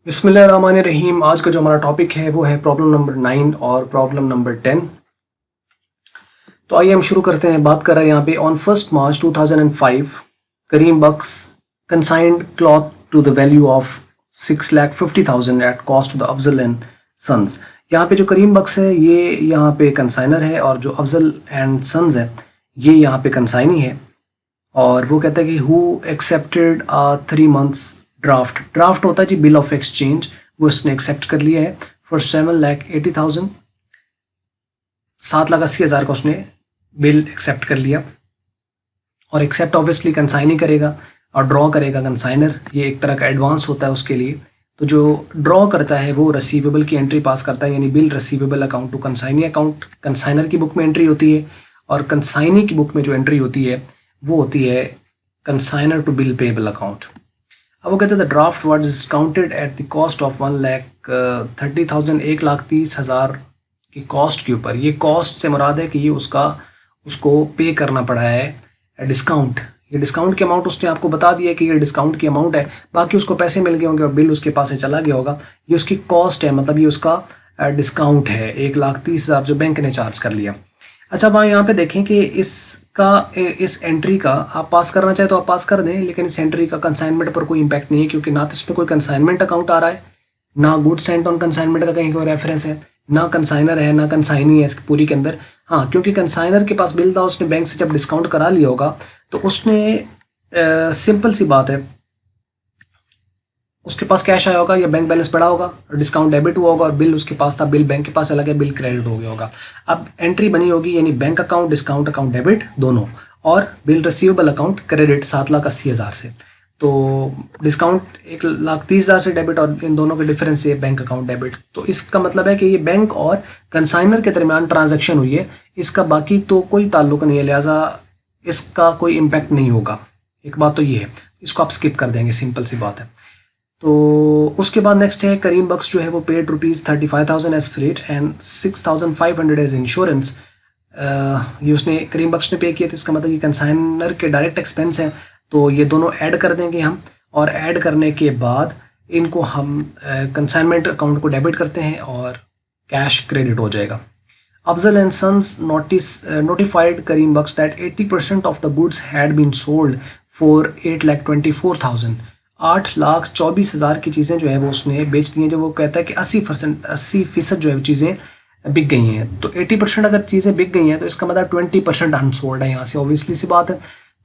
बिस्मिल्लाहिर्रहमानिर्रहीम। आज का जो हमारा टॉपिक है वो है प्रॉब्लम नंबर 9 और प्रॉब्लम नंबर 10। तो आइए हम शुरू करते हैं। बात कर रहे हैं यहाँ पे on 1 March 2005 Karim Bakhsh consigned cloth to the value of 6,50,000 at cost to the Afzal and Sons. यहाँ पे जो करीम बख्श है ये यहाँ पे कंसाइनर है और जो अफजल एंड सन्स है ये यहाँ पे कंसाइनी है। और वो कहता है कि हु एक्सेप्टेड 3 months ड्राफ्ट होता है जी बिल ऑफ एक्सचेंज, वो उसने एक्सेप्ट कर लिया है फॉर 7,80,000, 7,80,000 का उसने बिल एक्सेप्ट कर लिया। और एक्सेप्ट ऑब्वियसली कंसाइनी करेगा और ड्रॉ करेगा कंसाइनर, ये एक तरह का एडवांस होता है उसके लिए। तो जो ड्रॉ करता है वो रिसीवेबल की एंट्री पास करता है, यानी bill receivable account to consignee account. Consignor की बुक में एंट्री होती है और कंसाइनी की बुक में जो एंट्री होती है वो होती है consignor to bill payable account. अब वो कहते हैं the draft was discounted at the cost of 1,30,000, 1,30,000 की कॉस्ट के ऊपर। ये कॉस्ट से मुराद है कि ये उसको पे करना पड़ा है डिस्काउंट। ये डिस्काउंट की अमाउंट उसने आपको बता दिया कि ये डिस्काउंट की अमाउंट है, बाकी उसको पैसे मिल गए होंगे और बिल उसके पास से चला गया होगा। ये उसकी कॉस्ट है, मतलब ये उसका डिस्काउंट है, 1,30,000 जो बैंक ने चार्ज कर लिया। अच्छा, अब यहाँ पे देखें कि इस एंट्री का आप पास करना चाहे तो आप पास कर दें, लेकिन इस एंट्री का कंसाइनमेंट पर कोई इम्पैक्ट नहीं है, क्योंकि ना तो इसमें कोई कंसाइनमेंट अकाउंट आ रहा है, ना गुड्स सेंट ऑन कंसाइनमेंट का कहीं कोई रेफरेंस है, ना कंसाइनर है, ना कंसाइनी है इसकी पूरी के अंदर। हाँ, क्योंकि कंसाइनर के पास बिल था, उसने बैंक से जब डिस्काउंट करा लिया होगा तो उसने सिंपल सी बात है, उसके पास कैश आया होगा या बैंक बैलेंस पड़ा होगा, डिस्काउंट डेबिट हुआ होगा और बिल उसके पास था, बिल बैंक के पास चला गया, बिल क्रेडिट हो गया होगा। अब एंट्री बनी होगी यानी bank account, discount account debit दोनों, और बिल रिसीवेबल अकाउंट क्रेडिट 7,80,000 से। तो डिस्काउंट 1,30,000 से डेबिट और इन दोनों के डिफरेंस है बैंक अकाउंट डेबिट। तो इसका मतलब है कि ये बैंक और कंसाइनर के दरमियान ट्रांजैक्शन हुई है, इसका बाकी तो कोई ताल्लुक नहीं है, लिहाजा इसका कोई इम्पैक्ट नहीं होगा। एक बात तो ये है, इसको आप स्किप कर देंगे, सिंपल सी बात है। तो उसके बाद नेक्स्ट है करीम बख्श जो है वो paid ₹35,000 as freight and 6,500 as insurance. ये उसने करीम बख्श ने पे किया, तो इसका मतलब ये कंसाइनर के डायरेक्ट एक्सपेंस हैं, तो ये दोनों ऐड कर देंगे हम, और ऐड करने के बाद इनको हम कंसाइनमेंट अकाउंट को डेबिट करते हैं और कैश क्रेडिट हो जाएगा। Afzal and Sons notified Karim Bakhsh that 80% of the goods had been sold for 8,24,000, 8,24,000 की चीज़ें जो है वो उसने बेच दी हैं। जो वो कहता है कि 80% जो है वो चीज़ें बिक गई हैं। तो 80% अगर चीज़ें बिक गई हैं तो इसका मतलब 20% अनसोल्ड है, यहाँ से ऑब्वियसली सी बात है।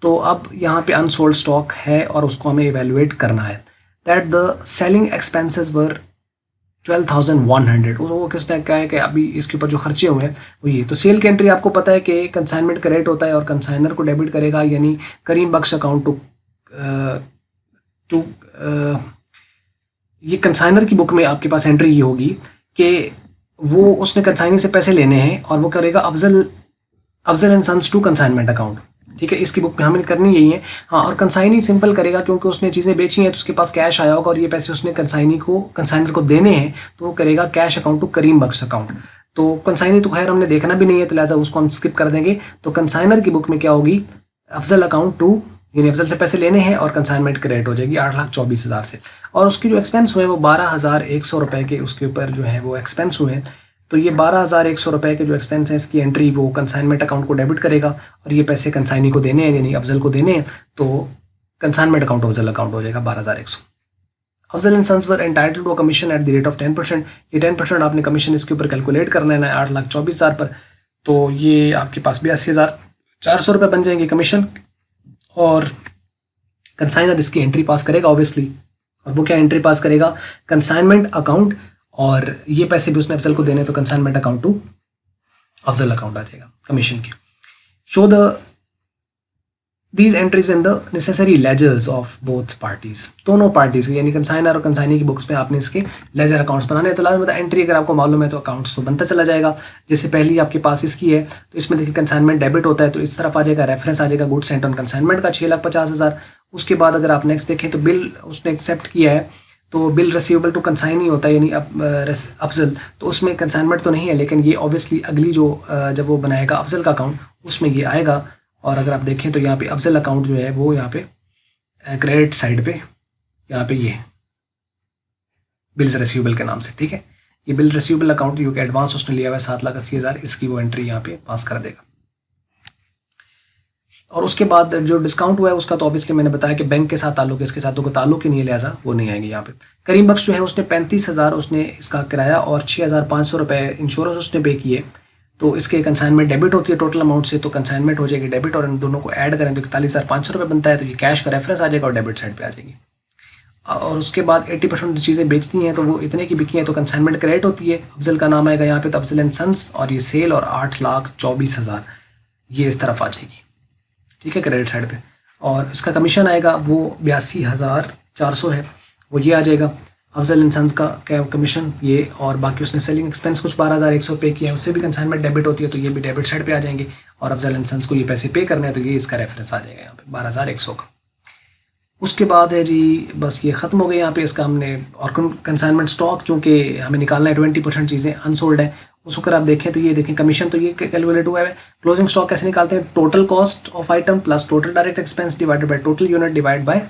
तो अब यहाँ पे अनसोल्ड स्टॉक है और उसको हमें इवेलुएट करना है। दैट द सेलिंग एक्सपेंसेस वर 12,100। वो किसने क्या है कि अभी इसके ऊपर जो खर्चे हुए हैं वो ये। तो सेल की एंट्री आपको पता है कि कंसाइनमेंट क्रेडिट होता है और कंसाइनर को डेबिट करेगा, यानी करीम बख्श अकाउंट टू ये कंसाइनर की बुक में आपके पास एंट्री ये होगी कि वो उसने कंसाइनी से पैसे लेने हैं और वो करेगा Afzal and Sons to consignment account. ठीक है, इसकी बुक में हमें करनी यही है। हाँ, और कंसाइनी सिंपल करेगा क्योंकि उसने चीज़ें बेची हैं तो उसके पास कैश आया होगा और ये पैसे उसने कंसाइनर को देने हैं, तो वो करेगा cash account to Karim Bakhsh account. तो कंसाइनी तो खैर हमने देखना भी नहीं है, तो लिहाजा उसको हम स्किप कर देंगे। तो कंसाइनर की बुक में क्या होगी, अफजल अकाउंट टू, यानी अफजल से पैसे लेने हैं और कंसाइनमेंट क्रेडिट हो जाएगी 8,24,000 से। और उसकी जो एक्सपेंस हुए वो 12,100 रुपये के उसके ऊपर जो है वो एक्सपेंस हुए हैं। तो ये 12,100 रुपये के जो एक्सपेंस हैं इसकी एंट्री वो कंसाइनमेंट अकाउंट को डेबिट करेगा और ये पैसे कंसाइनी को देने हैं, यानी अफजल को देने हैं, तो कंसाइनमेंट अकाउंट अफजल अकाउंट हो जाएगा 12,100। Afzal and Sons were entitled to commission at the rate of 10%। ये 10% आपने कमीशन इसके ऊपर कैलकुलेट करना है 8,24,000 पर, तो ये आपके पास 82,400 रुपये बन जाएंगे कमीशन। और कंसाइनर इसकी एंट्री पास करेगा ऑब्वियसली, और वो क्या एंट्री पास करेगा, कंसाइनमेंट अकाउंट, और ये पैसे भी उसने अफजल को देने, तो consignment account to Afzal account आ जाएगा कमीशन की। Show these entries in the necessary ledgers of both parties, दोनों पार्टीज यानी कंसाइनर और कंसाइनी की बुक्स में आपने इसके लेजर अकाउंट्स बनाने हैं। तो लाजमी एंट्री अगर आपको मालूम है तो अकाउंट्स तो बनता चला जाएगा। जैसे पहली आपके पास इसकी है तो इसमें देखिए कंसाइनमेंट डेबिट होता है, तो इस तरफ आ जाएगा रेफरेंस आ जाएगा गुड्स सेंट ऑन कंसाइनमेंट का 6,50,000। उसके बाद अगर आप नेक्स्ट देखें तो बिल उसने एक्सेप्ट किया है, तो बिल रिसीवेबल टू कंसाइनी होता है यानी अफजल, तो उसमें कंसाइनमेंट तो नहीं है, लेकिन ये ऑब्वियसली अगली जो जब वो बनाएगा अफजल का अकाउंट उसमें ये आएगा। और अगर आप देखें तो यहाँ पे अफजल अकाउंट जो है वो यहाँ पे क्रेडिट साइड पे यहाँ पे ये बिल्स रिसीवेबल के नाम से, ठीक है। ये बिल रिसीवेबल अकाउंट जो कि एडवांस उसने लिया हुआ है 7,80,000, इसकी वो एंट्री यहाँ पे पास कर देगा। और उसके बाद जो डिस्काउंट हुआ है उसका तो ऑब्वियसली मैंने बताया कि बैंक के साथ ताल्लुक है, इसके साथ तो कोई ताल्लुक ही नहीं है, लिहाजा वो नहीं आएंगे यहाँ पे। करीम बख्श जो है उसने 35,000 उसने इसका किराया और 6,500 रुपये इंश्योरेंस उसने पे किए, तो इसके कंसाइनमेंट डेबिट होती है टोटल अमाउंट से, तो कंसाइनमेंट हो जाएगी डेबिट, और इन दोनों को ऐड करें तो 41,500 रुपये बनता है, तो ये कैश का रेफरेंस आ जाएगा और डेबिट साइड पे आ जाएगी। और उसके बाद 80% चीज़ें बेचती हैं तो वो इतने की बिकी हैं तो कंसाइनमेंट क्रेडिट होती है, अफजल का नाम आएगा यहाँ पे, तो अफजल एंड सन्स, और ये सेल और 8,24,000 ये इस तरफ आ जाएगी, ठीक है, क्रेडिट साइड पे। और इसका कमीशन आएगा वो 82,400 है, वो ये आ जाएगा अफजल एंड सन्स का कमीशन ये, और बाकी उसने सेलिंग एक्सपेंस कुछ 12,100 पे किया है, उससे भी कंसाइनमेंट डेबिट होती है, तो ये भी डेबिट साइड पे आ जाएंगे, और अफजल एंड सन्स को ये पैसे पे करने हैं, तो ये इसका रेफरेंस आ जाएगा यहाँ पे 12,100 का। उसके बाद है जी बस ये ख़त्म हो गया यहाँ पे इसका हमने, और कंसाइनमेंट स्टॉक चूँकि हमें निकालना है 20% चीज़ें अनसोल्ड है, उसको अगर आप देखें तो ये देखें कमीशन तो ये कैलकुलेट हुआ है। क्लोजिंग स्टॉक कैसे निकालते हैं, total cost of item plus total direct expense divided by total unit divide by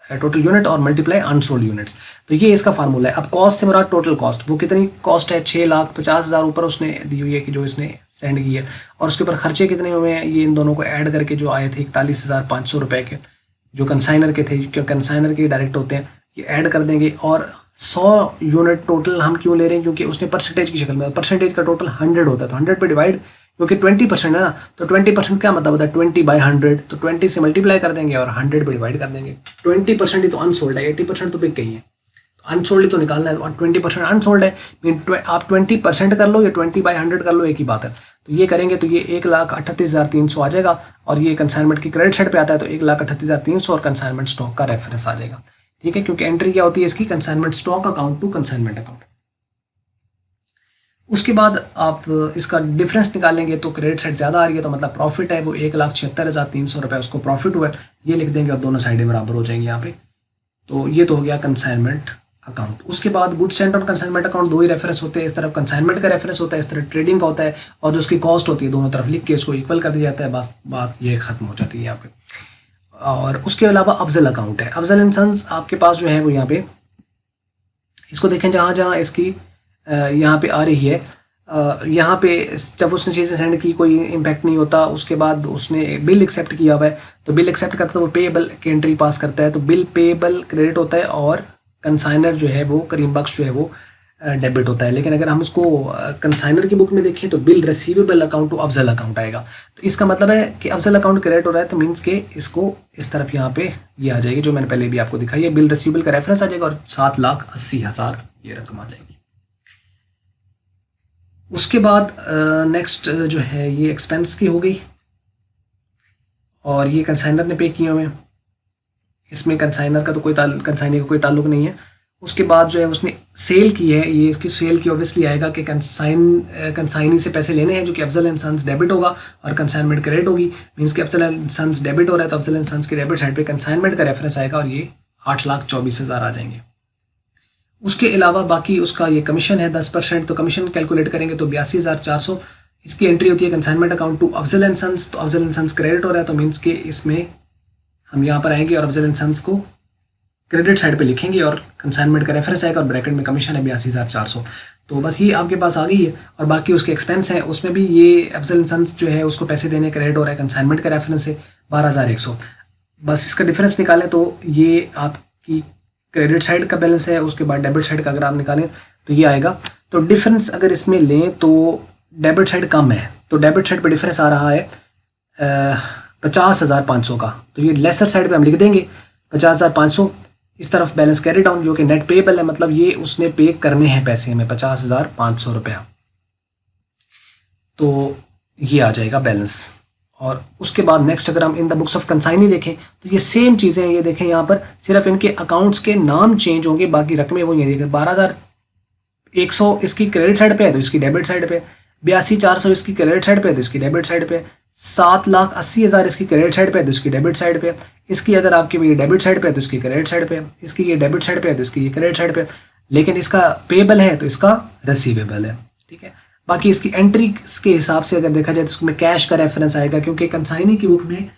total unit और मल्टीप्लाई अनसोल्ड यूनिट्स, तो ये इसका फार्मूला है। अब कॉस्ट से मुराद टोटल कॉस्ट, वो कितनी कॉस्ट है 6,50,000 ऊपर उसने दी हुई है कि जो इसने सेंड की है, और उसके ऊपर खर्चे कितने हुए हैं ये इन दोनों को ऐड करके जो आए थे 41,500 रुपये के, जो कंसाइनर के थे, क्योंकि कंसाइनर के डायरेक्ट होते हैं, ये ऐड कर देंगे। और 100 यूनिट टोटल हम क्यों ले रहे हैं, क्योंकि उसने परसेंटेज की शक्ल में, परसेंटेज का टोटल 100 होता है, तो 100 पे डिवाइड, क्योंकि 20% है ना, तो 20% क्या मतलब होता है 20/100, तो 20 से मल्टीप्लाई कर देंगे और 100 पे डिवाइड कर देंगे। 20% ही तो अनसोल्ड है, 80% तो बिक गई है, तो अनसोल्ड ही तो निकालना है, और 20% अनसोल्ड है, मीन आप 20% कर लो या 20/100 कर लो, एक ही बात है। तो ये करेंगे तो ये 1,38,300 आ जाएगा, और ये कंसाइनमेंट की क्रेडिट साइड पे आता है, तो 1,38,300 और कंसाइनमेंट स्टॉक का रेफरेंस आ जाएगा, ठीक है, क्योंकि एंट्री क्या होती है इसकी, consignment stock account to consignment account. उसके बाद आप इसका डिफरेंस निकालेंगे तो क्रेडिट साइड ज़्यादा आ रही है, तो मतलब प्रॉफिट है वो 1,76,300 रुपये उसको प्रॉफिट हुआ है, ये लिख देंगे और दोनों साइडें बराबर हो जाएंगी यहाँ पे। तो ये तो हो गया कंसाइनमेंट अकाउंट। उसके बाद गुड्स सेंट और कंसाइनमेंट अकाउंट दो ही रेफरेंस होते हैं, इस तरफ कंसाइनमेंट का रेफरेंस होता है, इस तरफ ट्रेडिंग का होता है, और जो उसकी कॉस्ट होती है दोनों तरफ लिख के इसको इक्वल कर दिया जाता है, बस बात ये खत्म हो जाती है यहाँ पे। और उसके अलावा अफजल अकाउंट है, अफजल एंड सन्स आपके पास जो है वो यहाँ पे, इसको देखें जहाँ जहाँ इसकी यहाँ पे आ रही है, यहाँ पे जब उसने चीज़ें सेंड की कोई इम्पैक्ट नहीं होता, उसके बाद उसने बिल एक्सेप्ट किया हुआ है, तो बिल एक्सेप्ट करता है तो वो पेएबल की एंट्री पास करता है, तो बिल पेएबल क्रेडिट होता है, और कंसाइनर जो है वो करीम बख्श जो है वो डेबिट होता है। लेकिन अगर हम उसको कंसाइनर की बुक में देखें तो bill receivable account to Afzal account आएगा, तो इसका मतलब है कि अफजल अकाउंट क्रेडिट हो रहा है, तो मीन्स के इसको इस तरफ यहाँ पे ये आ जाएगी जो मैंने पहले भी आपको दिखाई है, बिल रिसीवेबल का रेफरेंस आ जाएगा और 7,80,000 ये रकम आ जाएगी। उसके बाद नेक्स्ट जो है ये एक्सपेंस की हो गई, और ये कंसाइनर ने पे किए हुए हैं, इसमें कंसाइनर का तो कोई कंसाइनी का कोई ताल्लुक नहीं है। उसके बाद जो है उसने सेल की है, ये इसकी सेल की ऑब्वियसली आएगा कि कंसाइनी से पैसे लेने हैं, जो कि अफजल एंड सन्स डेबिट होगा और कंसाइनमेंट क्रेडिट होगी, मीन्स कि अफजल एंड सन्स डेबिट हो रहा है तो अफजल एंड सन्स के डेबिट साइड पे कंसाइनमेंट का रेफरेंस आएगा, और ये 8,24,000 आ जाएंगे। उसके अलावा बाकी उसका ये कमीशन है 10%, तो कमीशन कैलकुलेट करेंगे तो 82,400 इसकी एंट्री होती है consignment account to Afzal and Sons, तो अफजल एंड सन्स क्रेडिट हो रहा है, तो मीन्स के इसमें हम यहाँ पर आएंगे और अफजल एंड सन्स को क्रेडिट साइड पे लिखेंगे और कंसाइनमेंट का रेफरेंस आएगा, और ब्रैकेट में कमीशन है 82,400। तो बस ये आपके पास आ गई है, और बाकी उसके एक्सपेंस हैं उसमें भी ये अफजल एंड सन्स जो है उसको पैसे देने क्रेडिट हो रहा है, कंसाइनमेंट का रेफरेंस है 12,100। बस इसका डिफरेंस निकालें तो ये आपकी क्रेडिट साइड का बैलेंस है, उसके बाद डेबिट साइड का अगर आप निकालें तो ये आएगा। तो डिफरेंस अगर इसमें लें तो डेबिट साइड कम है, तो डेबिट साइड पे डिफरेंस आ रहा है 50,500 का, तो ये लेसर साइड पे हम लिख देंगे 50,500। इस तरफ बैलेंस कैरी डाउन जो कि नेट पेएबल है, मतलब ये उसने पे करने हैं पैसे हमें 50,500 रुपया, तो ये आ जाएगा बैलेंस। और उसके बाद नेक्स्ट अगर हम इन द बुक्स ऑफ कंसाइनी देखें तो ये सेम चीज़ें ये देखें, यहाँ पर सिर्फ इनके अकाउंट्स के नाम चेंज होंगे, बाकी रकमें वो ये देखें 12,100 इसकी क्रेडिट साइड पे है तो इसकी डेबिट साइड पे, 82,400 इसकी क्रेडिट साइड पे है तो इसकी डेबिट साइड पे, 7,80,000 इसकी क्रेडिट साइड पे है तो इसकी डेबिट साइड पे, इसकी अगर आपकी ये डेबिट साइड पे है तो इसकी क्रेडिट साइड पे, इसकी ये डेबिट साइड पे है तो इसकी ये क्रेडिट साइड पे, लेकिन इसका पेएबल है तो इसका रिसीवेबल है, ठीक है। बाकी इसकी एंट्री के हिसाब से अगर देखा जाए तो इसमें कैश का रेफरेंस आएगा, क्योंकि कंसाइनी की बुक में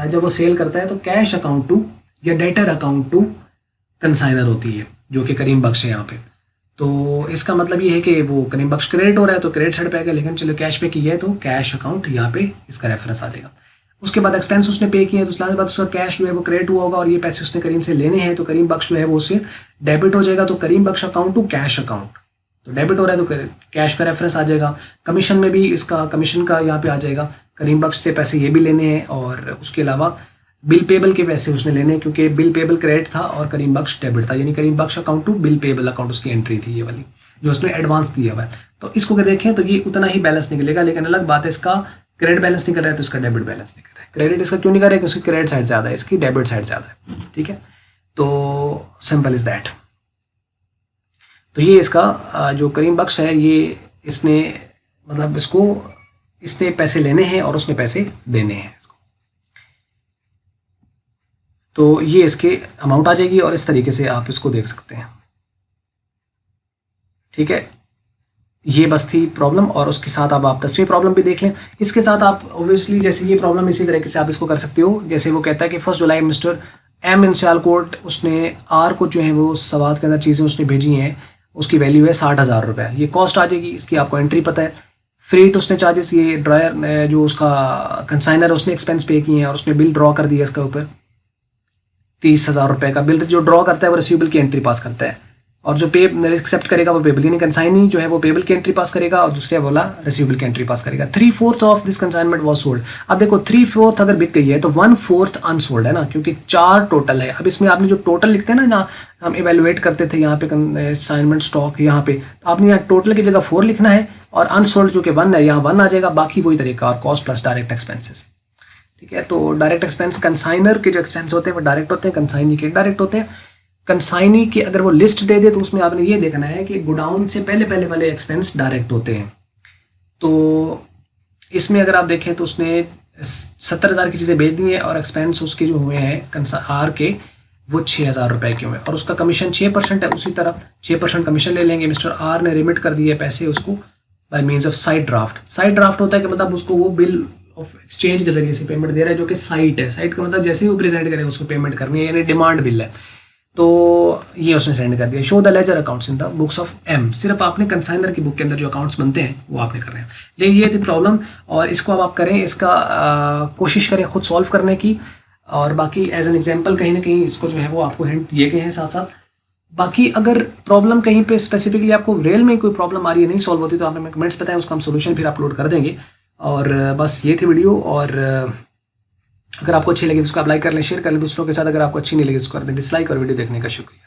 जब वो सेल करता है तो कैश अकाउंट टू या डेटर अकाउंट टू कंसाइनर होती है जो कि करीम बख्श है यहाँ पे। तो इसका मतलब ये है कि वो करीम बख्श क्रेडिट हो रहा है तो क्रेडिट साइड पे आएगा, लेकिन चलो कैश पे किया है तो कैश अकाउंट यहाँ पे इसका रेफरेंस आ जाएगा। उसके बाद एक्सपेंस उसने पे किया है तो उसके बाद उसका कैश जो है वो क्रेडिट हुआ होगा और ये पैसे उसने करीम से लेने हैं तो करीम बख्श जो है वो उससे डेबिट हो जाएगा। तो करीम Bakhsh account to cash account, तो डेबिट हो रहा है तो कैश का रेफरेंस आ जाएगा। कमीशन में भी इसका कमीशन का यहाँ पे आ जाएगा, करीम बख्श से पैसे ये भी लेने हैं और उसके अलावा बिल पेबल के पैसे उसने लेने हैं क्योंकि बिल पेबल क्रेडिट था और करीम बख्श डेबिट था, यानी Karim Bakhsh account to bill payable account उसकी एंट्री थी ये वाली जो उसने एडवांस दिया हुआ है। तो इसको अगर देखें तो ये उतना ही बैलेंस निकलेगा, लेकिन अलग बात है इसका क्रेडिट बैलेंस निकल रहा है तो इसका डेबिट बैलेंस निकल रहा है। क्रेडिट इसका क्यों निकल रहा है क्योंकि उसकी क्रेडिट साइड ज़्यादा है, इसकी डेबिट साइड ज़्यादा है। ठीक है, तो सिंपल इज दैट। तो ये इसका जो करीम बख्श है ये इसने मतलब इसने पैसे लेने हैं और उसने पैसे देने हैं इसको, तो ये इसके अमाउंट आ जाएगी और इस तरीके से आप इसको देख सकते हैं। ठीक है, ये बस थी प्रॉब्लम और उसके साथ अब आप 10वीं प्रॉब्लम भी देख लें। इसके साथ आप ऑब्वियसली जैसे ये प्रॉब्लम इसी तरीके से आप इसको कर सकते हो, जैसे वो कहता है कि 1 जुलाई मिस्टर एम इन सियालकोट उसने आर को जो है वो सवाद के अंदर चीज़ें उसने भेजी हैं, उसकी वैल्यू है 60,000 रुपये, ये कॉस्ट आ जाएगी, इसकी आपको एंट्री पता है। फ्रीट उसने चार्जेस, ये ड्रायर जो उसका कंसाइनर उसने एक्सपेंस पे किए हैं और उसने बिल ड्रॉ कर दिया इसके ऊपर 30,000 रुपये का बिल जो ड्रॉ करता है वो रिसीवेबल की एंट्री पास करता है और जो पे एक्सेप्ट करेगा वो पेबल, यानी कंसाइनी जो है वो पेबल की एंट्री पास करेगा और दूसरे वाला रिसीवेबल की एंट्री पास करेगा। 3/4 of this consignment was sold. अब देखो 3/4 अगर बिक गई है तो 1/4 अनसोल्ड है ना, क्योंकि 4 टोटल है। अब इसमें आपने जो टोटल लिखते हैं ना, हम इवेलुएट करते थे यहाँ पे कंसाइनमेंट स्टॉक यहाँ पे, तो आपने यहाँ टोटल की जगह 4 लिखना है और अनसोल्ड जो कि 1 है यहाँ 1 आ जाएगा, बाकी वही तरीका और कॉस्ट प्लस डायरेक्ट एक्सपेंसेस। ठीक है, तो डायरेक्ट एक्सपेंस कंसाइनर के जो एक्सपेंस होते हैं वो डायरेक्ट होते हैं, कंसाइनी के डायरेक्ट होते हैं। कंसाइनी की अगर वो लिस्ट दे दे तो उसमें आपने ये देखना है कि गोडाउन से पहले वाले एक्सपेंस डायरेक्ट होते हैं। तो इसमें अगर आप देखें तो उसने 70,000 की चीज़ें बेच दी हैं और एक्सपेंस उसके जो हुए हैं आर के वो 6,000 रुपये के हुए और उसका कमीशन 6% है। उसी तरह 6% कमीशन ले लेंगे। मिस्टर आर ने रिमिट कर दिए पैसे उसको bye means of side draft. Side draft होता है कि मतलब उसको वो बिल ऑफ एक्सचेंज के जरिए से पेमेंट दे रहा है जो कि साइट है। साइट का मतलब जैसे ही वो प्रेजेंट करेगा उसको पेमेंट करनी है, यानी डिमांड बिल है। तो ये उसने सेंड कर दिया। Show the ledger accounts in the books of M, सिर्फ आपने कंसाइनर की बुक के अंदर जो अकाउंट्स बनते हैं वो आपने कर रहे हैं। लेकिन ये थी प्रॉब्लम और इसको अब आप करें, इसका कोशिश करें खुद सॉल्व करने की और बाकी एज एन एग्जांपल कहीं ना कहीं इसको जो है वो आपको हिंट दिए गए हैं साथ साथ। बाकी अगर प्रॉब्लम कहीं पे स्पेसिफिकली आपको रियल में कोई प्रॉब्लम आ रही है नहीं सॉल्व होती तो आप हमें कमेंट्स बताएं, उसका हम सोल्यूशन फिर अपलोड कर देंगे। और बस ये थी वीडियो और अगर आपको अच्छी लगी तो उसको आप लाइक कर लें, शेयर कर लें दूसरों के साथ। अगर आपको अच्छी नहीं लगी तो उसको कर दें डिसलाइक और वीडियो देखने का शुक्रिया।